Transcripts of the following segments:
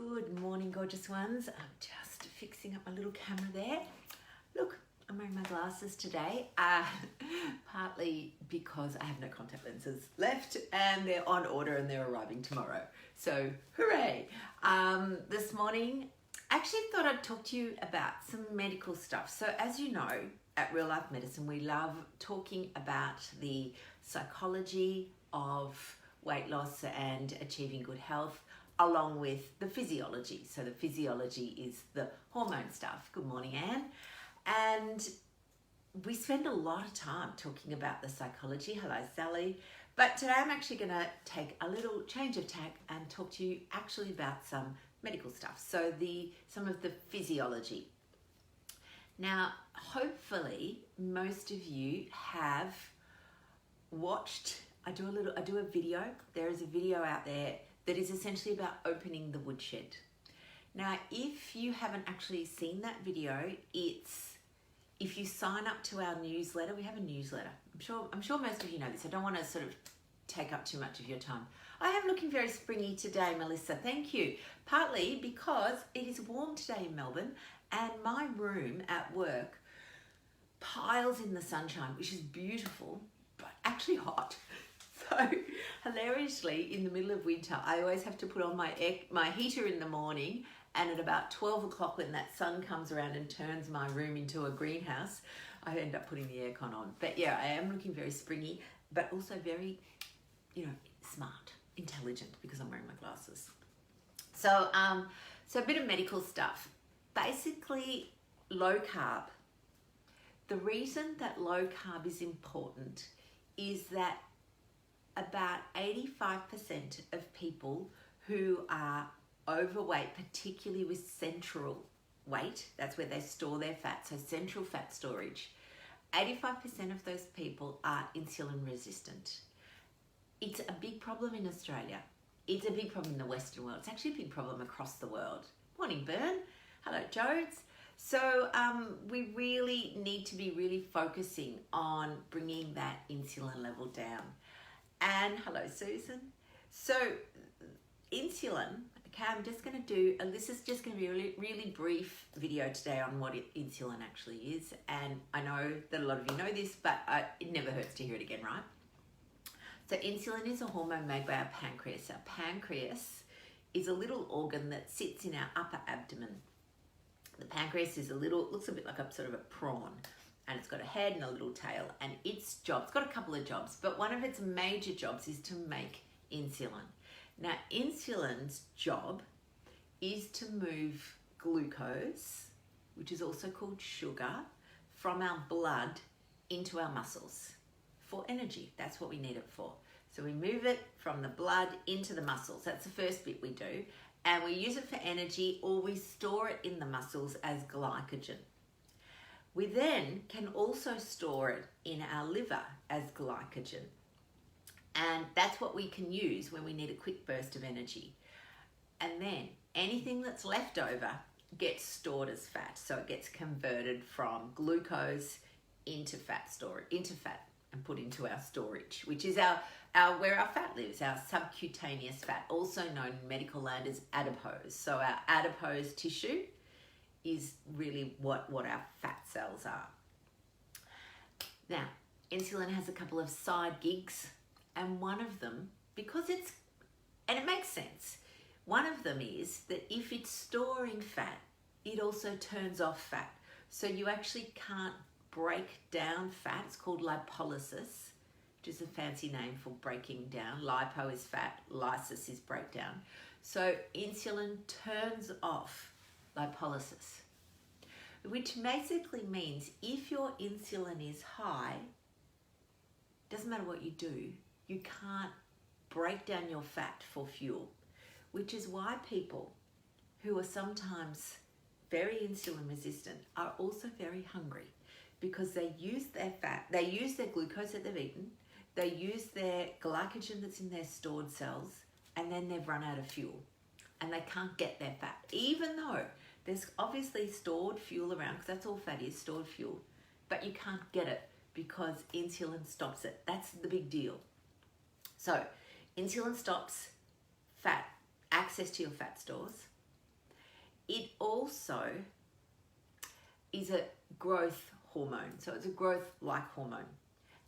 Good morning, gorgeous ones. I'm just fixing up my little camera there. Look, I'm wearing my glasses today, partly because I have no contact lenses left and they're on order and they're arriving tomorrow. So, hooray! This morning, I actually thought I'd talk to you about some medical stuff. So, as you know, at Real Life Medicine, we love talking about the psychology of weight loss and achieving good health, along with the physiology. So the physiology is the hormone stuff. Good morning, Anne. And we spend a lot of time talking about the psychology. Hello, Sally. But today I'm actually going to take a little change of tack and talk to you actually about some medical stuff. So some of the physiology. Now, hopefully most of you have watched, I do a video. There is a video out there that is essentially about opening the woodshed. Now, if you haven't actually seen that video, if you sign up to our newsletter, we have a newsletter. I'm sure most of you know this. I don't want to sort of take up too much of your time. I am looking very springy today, Melissa. Thank you. Partly because it is warm today in Melbourne and my room at work piles in the sunshine, which is beautiful, but actually hot. So hilariously, in the middle of winter, I always have to put on my heater in the morning, and at about 12 o'clock when that sun comes around and turns my room into a greenhouse, I end up putting the aircon on. But yeah, I am looking very springy, but also very, smart, intelligent, because I'm wearing my glasses. So, so a bit of medical stuff. Basically, low carb. The reason that low carb is important is that about 85% of people who are overweight, particularly with central weight, that's where they store their fat, so central fat storage, 85% of those people are insulin resistant. It's a big problem in Australia. It's a big problem in the Western world. It's actually a big problem across the world. Morning, Bern. Hello, Jodes. So we really need to be really focusing on bringing that insulin level down. And hello, Susan. So insulin, okay, I'm just going to do, this is just going to be a really brief video today on what insulin actually is. And I know that a lot of you know this, but it never hurts to hear it again, right? So insulin is a hormone made by our pancreas. Our pancreas is a little organ that sits in our upper abdomen. The pancreas is looks a bit like a sort of a prawn. And it's got a head and a little tail, and its job, it's got a couple of jobs, but one of its major jobs is to make insulin. Now, insulin's job is to move glucose, which is also called sugar, from our blood into our muscles for energy. That's what we need it for. So we move it from the blood into the muscles. That's the first bit we do. And we use it for energy, or we store it in the muscles as glycogen. We then can also store it in our liver as glycogen. And that's what we can use when we need a quick burst of energy. And then anything that's left over gets stored as fat. So it gets converted from glucose into fat and put into our storage, which is where our fat lives, our subcutaneous fat, also known in medical land as adipose. So our adipose tissue is really what our fat cells are. Now, insulin has a couple of side gigs, and one of them, and it makes sense, one of them is that if it's storing fat, it also turns off fat. So you actually can't break down fat. It's called lipolysis, which is a fancy name for breaking down. Lipo is fat, lysis is breakdown. So insulin turns off lipolysis, which basically means if your insulin is high, doesn't matter what you do, you can't break down your fat for fuel, which is why people who are sometimes very insulin resistant are also very hungry, because they use their fat, they use their glucose that they've eaten, they use their glycogen that's in their stored cells, and then they've run out of fuel and they can't get their fat, even though there's obviously stored fuel around, because that's all fat is, stored fuel, but you can't get it because insulin stops it. That's the big deal. So insulin stops fat access to your fat stores, it also is a growth hormone. So it's a growth-like hormone.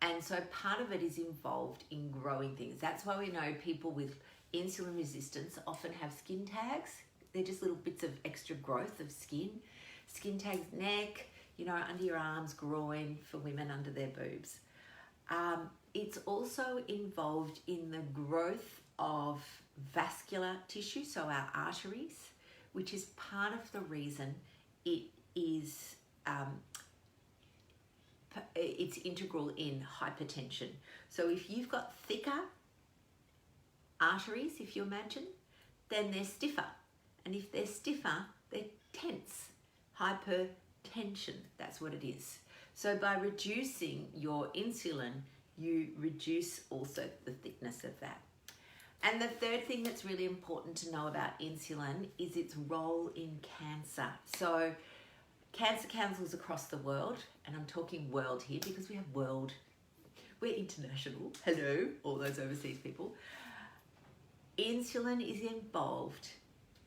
And so part of it is involved in growing things. That's why we know people with insulin resistance often have skin tags. They're just little bits of extra growth of skin. Skin tags, neck, under your arms, groin, for women under their boobs. It's also involved in the growth of vascular tissue, so our arteries, which is part of the reason it is it's integral in hypertension. So if you've got thicker arteries, if you imagine, then they're stiffer. And if they're stiffer, they're tense. Hypertension, that's what it is. So by reducing your insulin, you reduce also the thickness of that. And the third thing that's really important to know about insulin is its role in cancer. So cancer councils across the world, and I'm talking world here because we have world, we're international. Hello, all those overseas people. Insulin is involved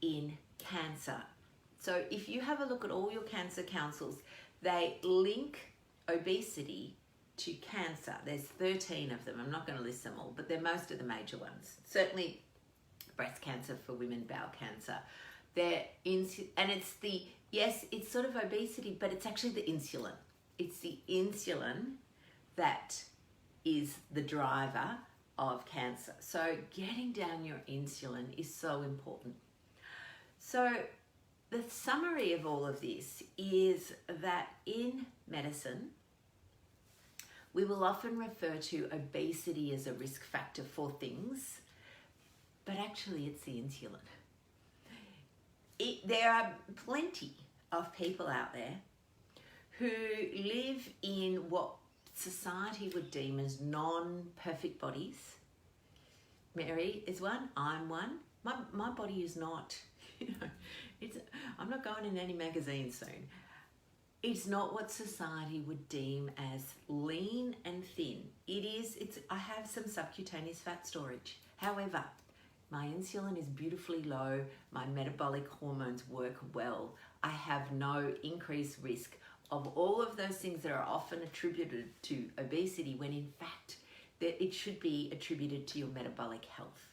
in cancer. So if you have a look at all your cancer councils, they link obesity to cancer. There's 13 of them. I'm not going to list them all, but they're most of the major ones. Certainly breast cancer for women, bowel cancer. And it's it's sort of obesity, but it's actually the insulin. It's the insulin that is the driver of cancer. So getting down your insulin is so important. So the summary of all of this is that in medicine, we will often refer to obesity as a risk factor for things, but actually it's the insulin. There are plenty of people out there who live in what society would deem as non-perfect bodies. Mary is one, I'm one. My body is not, I'm not going in any magazine soon. It's not what society would deem as lean and thin. I have some subcutaneous fat storage. However, my insulin is beautifully low. My metabolic hormones work well. I have no increased risk of all of those things that are often attributed to obesity, when in fact that it should be attributed to your metabolic health.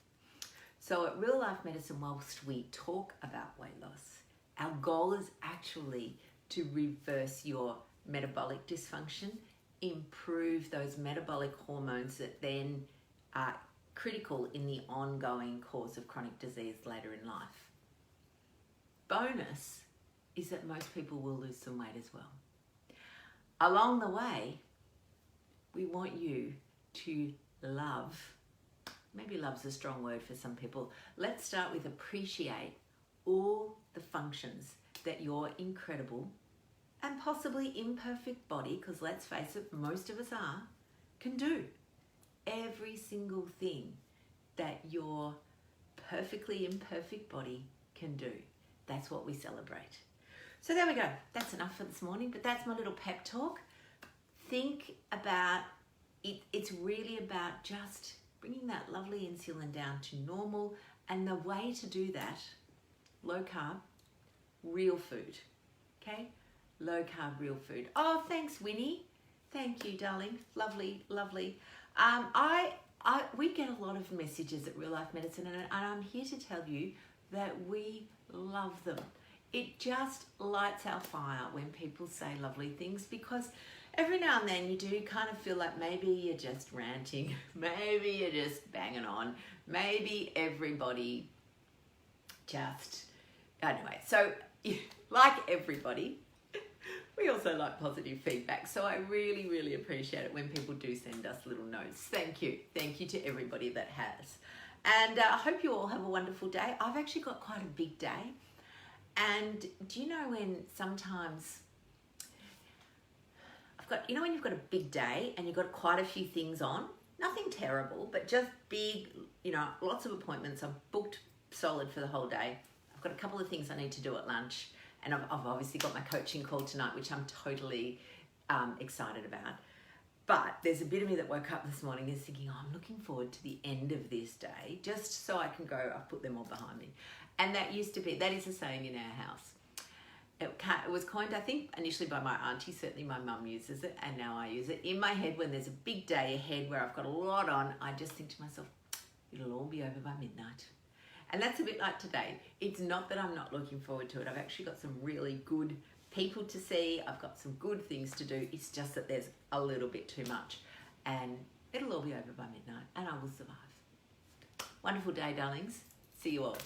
So at Real Life Medicine, whilst we talk about weight loss, our goal is actually to reverse your metabolic dysfunction, improve those metabolic hormones that then are critical in the ongoing cause of chronic disease later in life. Bonus is that most people will lose some weight as well. Along the way, we want you to love, maybe love's a strong word for some people. Let's start with appreciate all the functions that your incredible and possibly imperfect body, because let's face it, most of us are, can do. Every single thing that your perfectly imperfect body can do. That's what we celebrate. So there we go. That's enough for this morning, but that's my little pep talk. Think about it. It's really about just bringing that lovely insulin down to normal, and the way to do that, low carb, real food. Okay? Low carb, real food. Oh, thanks, Winnie. Thank you, darling. Lovely, lovely. We get a lot of messages at Real Life Medicine, and I'm here to tell you that we love them. It just lights our fire when people say lovely things, because every now and then you do kind of feel like maybe you're just ranting, maybe you're just banging on, maybe everybody just, anyway, so like everybody, we also like positive feedback. So I really, really appreciate it when people do send us little notes. Thank you. Thank you to everybody that has. And I hope you all have a wonderful day. I've actually got quite a big day. And do you know when sometimes when you've got a big day and you've got quite a few things on, nothing terrible, but just big, lots of appointments. I'm booked solid for the whole day. I've got a couple of things I need to do at lunch. And I've obviously got my coaching call tonight, which I'm totally excited about. But there's a bit of me that woke up this morning is thinking, I'm looking forward to the end of this day, just so I can go, I've put them all behind me. And that is a saying in our house. It was coined, I think, initially by my auntie. Certainly my mum uses it, and now I use it. In my head, when there's a big day ahead where I've got a lot on, I just think to myself, it'll all be over by midnight. And that's a bit like today. It's not that I'm not looking forward to it. I've actually got some really good people to see. I've got some good things to do. It's just that there's a little bit too much. And it'll all be over by midnight, and I will survive. Wonderful day, darlings. See you all.